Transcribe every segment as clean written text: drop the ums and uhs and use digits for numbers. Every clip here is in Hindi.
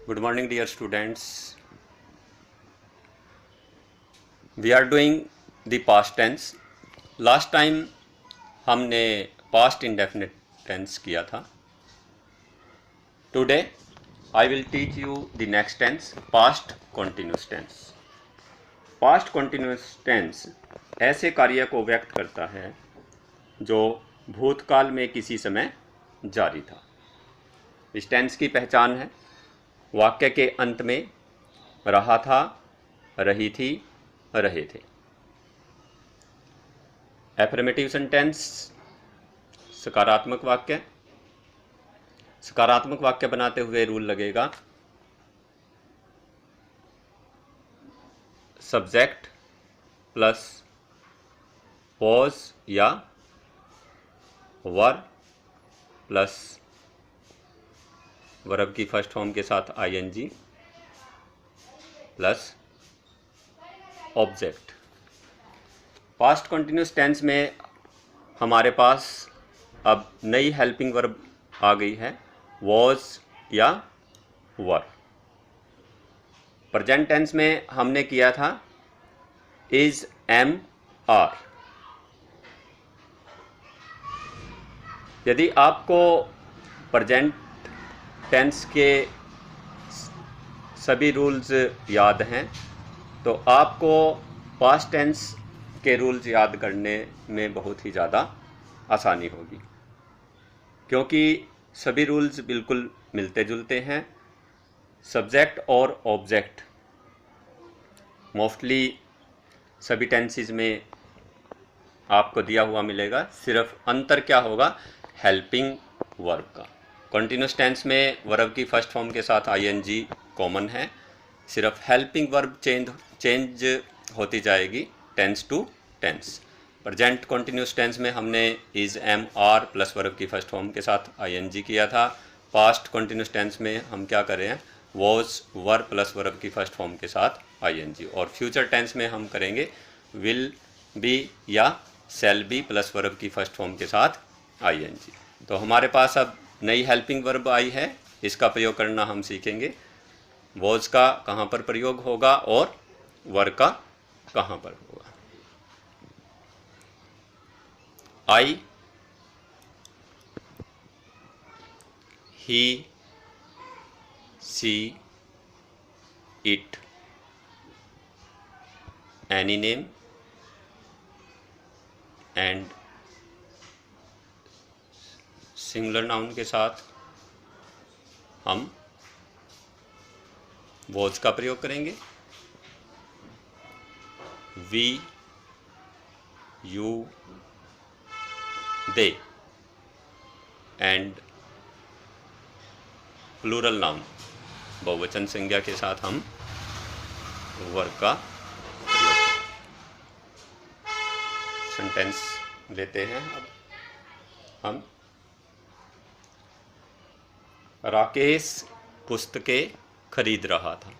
Good morning, dear students. We are doing the past tense. Last time हमने past indefinite tense किया था. Today I will teach you the next tense, past continuous tense. Past continuous tense ऐसे कार्य को व्यक्त करता है जो भूतकाल में किसी समय जारी था. इस टेंस की पहचान है वाक्य के अंत में रहा था, रही थी, रहे थे. एफर्मेटिव सेंटेंस सकारात्मक वाक्य. सकारात्मक वाक्य बनाते हुए रूल लगेगा सब्जेक्ट प्लस वॉज या वर प्लस वर्ब की फर्स्ट फॉर्म के साथ I N G plus object. Past continuous tense में हमारे पास अब नई हेल्पिंग वर्ब आ गई है, वॉज या वर. प्रेजेंट टेंस में हमने किया था इज, एम, आर. यदि आपको प्रेजेंट टेंस के सभी रूल्स याद हैं तो आपको पास्ट टेंस के रूल्स याद करने में बहुत ही ज़्यादा आसानी होगी, क्योंकि सभी रूल्स बिल्कुल मिलते जुलते हैं. सब्जेक्ट और ऑब्जेक्ट मोस्टली सभी टेंसेस में आपको दिया हुआ मिलेगा. सिर्फ अंतर क्या होगा, हेल्पिंग वर्ब का. कंटिन्यूस टेंस में वर्ब की फर्स्ट फॉर्म के साथ आईएनजी कॉमन है. सिर्फ हेल्पिंग वर्ब चेंज होती जाएगी tense to tense. Present continuous tense में हमने is, am, are plus verb की फर्स्ट फॉर्म के साथ आईएनजी किया था. पास्ट कंटिन्यूस टेंस में हम क्या कर रहे हैं, वॉज, वर प्लस वर्ब की फर्स्ट फॉर्म के साथ आईएनजी. और फ्यूचर टेंस में हम करेंगे विल बी या शैल बी प्लस वर्ब की फर्स्ट फॉर्म के साथ आईएनजी. तो हमारे पास अब नई हेल्पिंग वर्ब आई है, इसका प्रयोग करना हम सीखेंगे. वॉज का कहाँ पर प्रयोग होगा और वर का कहाँ पर होगा. I, he, she, it. Any name and singular noun के साथ हम वॉज का प्रयोग करेंगे. We, you, they. And plural noun बहुवचन संज्ञा के साथ हम वर्ब का प्रयोग करेंगे. सेंटेंस लेते हैं अब हम. राकेश पुस्तकें खरीद रहा था.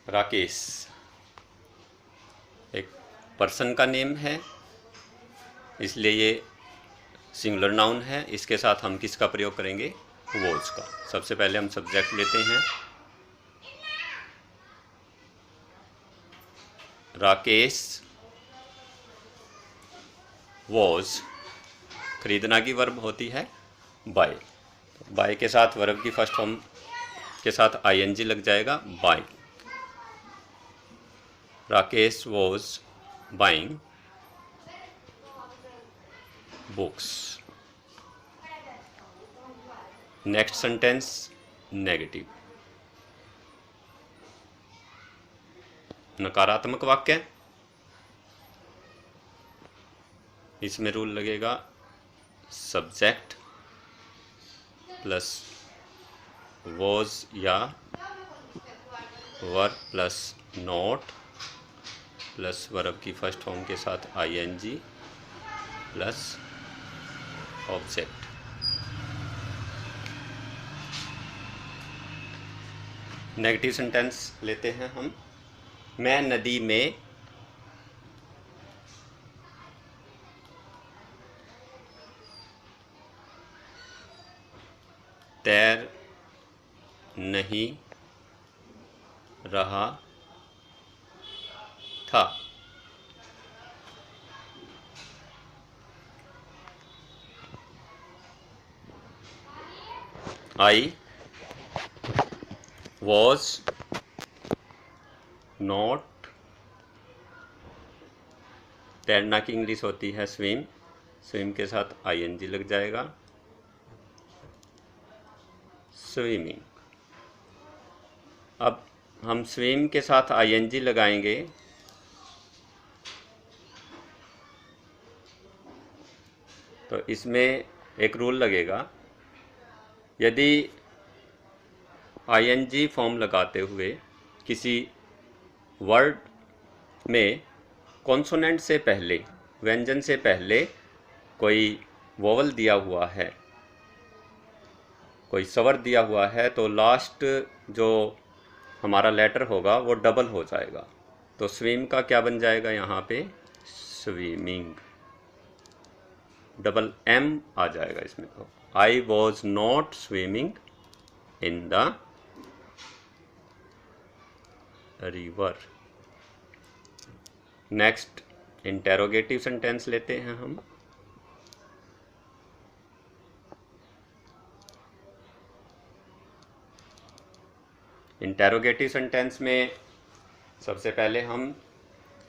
राकेश एक पर्सन का नेम है, इसलिए ये सिंगुलर नाउन है. इसके साथ हम किसका प्रयोग करेंगे, वॉज का. सबसे पहले हम सब्जेक्ट लेते हैं. राकेश वॉज, खरीदना की वर्ब होती है बाय. बाय के साथ वर्ब की फर्स्ट फॉर्म के साथ आईएनजी लग जाएगा, buy. Rakesh was buying books. Next sentence negative, नकारात्मक वाक्य. इसमें रूल लगेगा सब्जेक्ट प्लस वॉज या were plus not plus verb की फर्स्ट फॉर्म के साथ I N G plus object. Negative sentence लेते हैं हम। मैं नदी में तैर नहीं रहा था। I was not, तैरना की इंग्लिश होती है स्विम, स्विम के साथ ing लग जाएगा, स्विमिंग। अब हम स्विम के साथ ing लगाएंगे तो इसमें एक रूल लगेगा, यदि ing फॉर्म लगाते हुए किसी वर्ड में कॉन्सोनेंट से पहले, व्यंजन से पहले कोई वोवल दिया हुआ है, कोई स्वर दिया हुआ है, तो लास्ट जो हमारा लेटर होगा वो डबल हो जाएगा। तो स्विम का क्या बन जाएगा यहाँ पे, स्विमिंग, डबल एम आ जाएगा इसमें। तो I was not swimming in the river. Next interrogative sentence लेते हैं हम। इंटेरोगेटिव सेंटेंस में सबसे पहले हम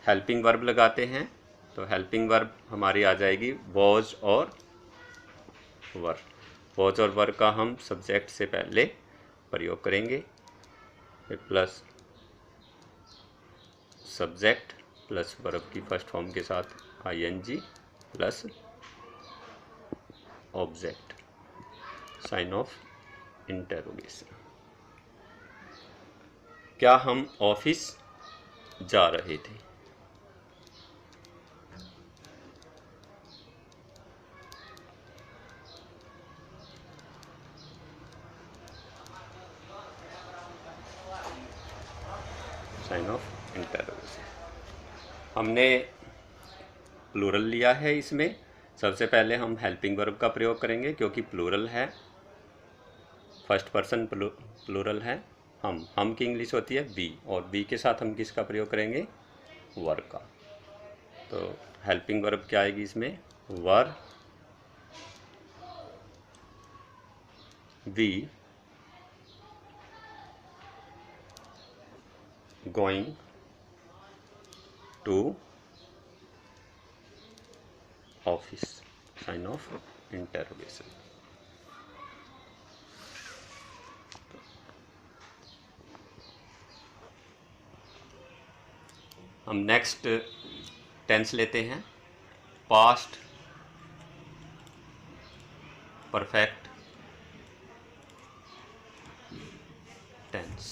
हेल्पिंग वर्ब लगाते हैं। तो हेल्पिंग वर्ब हमारी आ जाएगी वॉज और वर। वॉज और वर का हम सब्जेक्ट से पहले प्रयोग करेंगे, प्लस सब्जेक्ट प्लस वर्ब की फर्स्ट फॉर्म के साथ ing plus object, sign of interrogation. क्या हम ऑफिस जा रहे थे? Sign of interrogation. हमने प्लूरल लिया है, इसमें सबसे पहले हम हेल्पिंग वर्ब का प्रयोग करेंगे क्योंकि प्लूरल है, फर्स्ट पर्सन प्लूरल है। हम की इंग्लिश होती है बी, और बी के साथ हम किसका प्रयोग करेंगे, वर का। तो हेल्पिंग वर्ब क्या आएगी इसमें, were be going to office, sign of interrogation. हम नेक्स्ट टेंस लेते हैं, past perfect tense.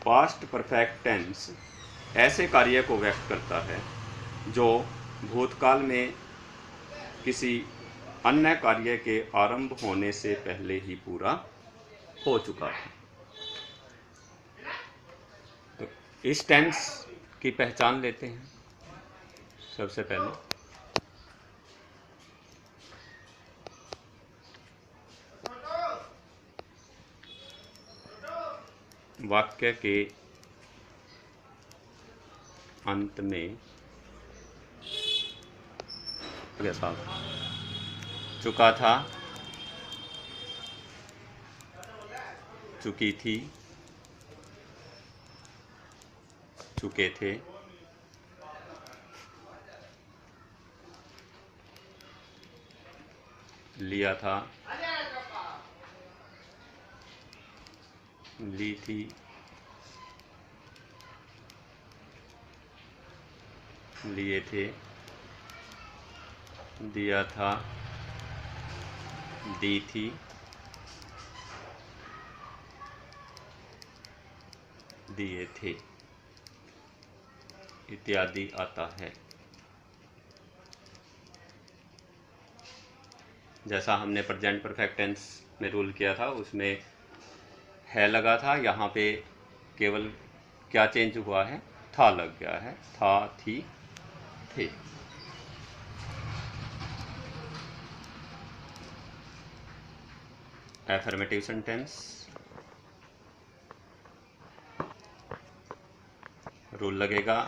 Past perfect tense ऐसे कार्य को व्यक्त करता है जो भूतकाल में किसी अन्य कार्य के आरंभ होने से पहले ही पूरा हो चुका है। तो इस टेंस की पहचान लेते हैं। सबसे पहले वाक्य के अंत में जैसा चुका था, चुकी थी, चुके थे, लिया था, ली थी, लिए थे, दिया था, दी थी, दिए थे, इत्यादि आता है। जैसा हमने प्रेजेंट परफेक्ट टेंस में रूल किया था उसमें है लगा था, यहाँ पे केवल क्या चेंज हुआ है, था लग गया है, था, थी, थे। एफर्मेटिव सेंटेंस रूल लगेगा,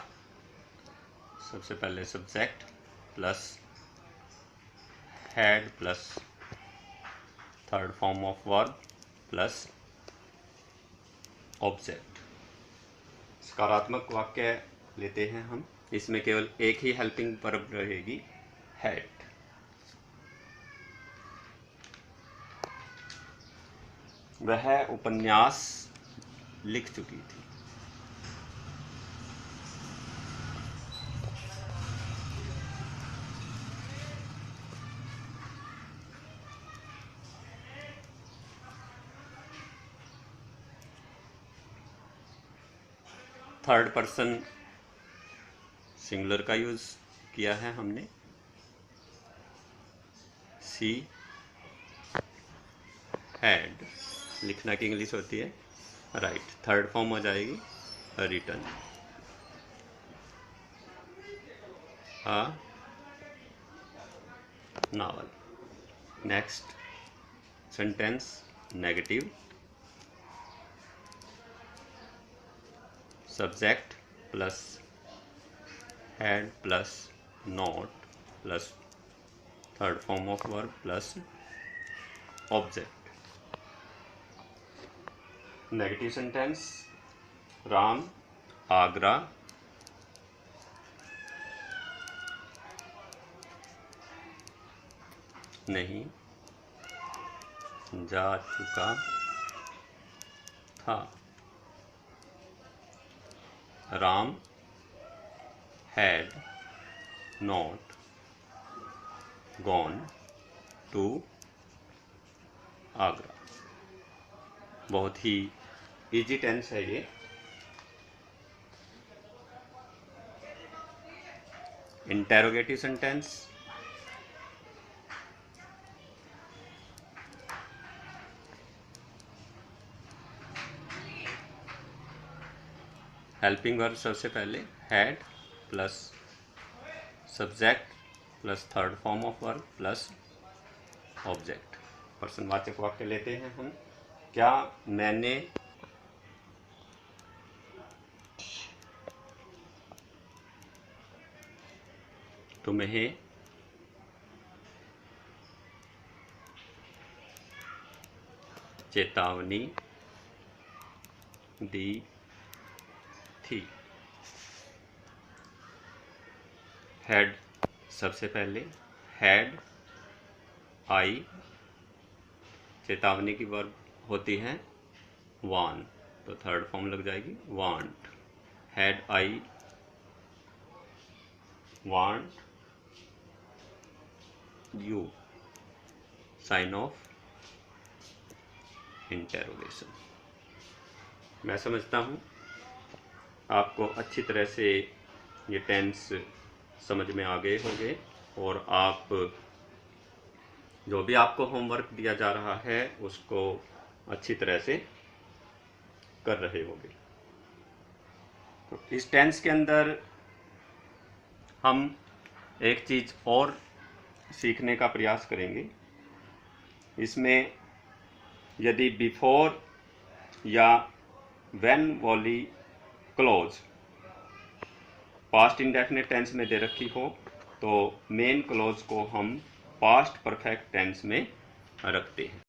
सबसे पहले subject plus had plus third form of verb plus object. सकारात्मक वाक्य लेते हैं हम, इसमें केवल एक ही हेल्पिंग वर्ब रहेगी, हैड। वह उपन्यास लिख चुकी थी। थर्ड पर्सन सिंगुलर का यूज किया है हमने, सी हैड। लिखना की इंग्लिश होती है राइट, थर्ड फॉर्म हो जाएगी written. A novel. Next sentence negative, subject plus had plus not plus third form of verb plus object. Negative sentence Ram Agra नहीं जा चुका था। Ram had not gone to Agra. बहुत ही इजी टेंस है ये। इंटेरोगेटिव सेंटेंस हेल्पिंग वर्ब सबसे पहले had plus subject plus third form of verb plus object. प्रश्नवाचक वाक्य लेते हैं हम। क्या मैंने तुम्हें चेतावनी दी थी। हैड सबसे पहले, हैड आई चेतावनी की वर्ब होती है वार्न, तो थर्ड फॉर्म लग जाएगी want. Had I want you, sign of interrogation. मैं समझता हूँ आपको अच्छी तरह से ये टेंस समझ में आ गए होंगे और आप जो भी आपको होमवर्क दिया जा रहा है उसको अच्छी तरह से कर रहे होंगे। तो इस टेंस के अंदर हम एक चीज़ और सीखने का प्रयास करेंगे। इसमें यदि बिफोर या व्हेन वाली क्लॉज पास्ट इंडेफिनिट टेंस में दे रखी हो तो मेन क्लॉज को हम पास्ट परफेक्ट टेंस में रखते हैं।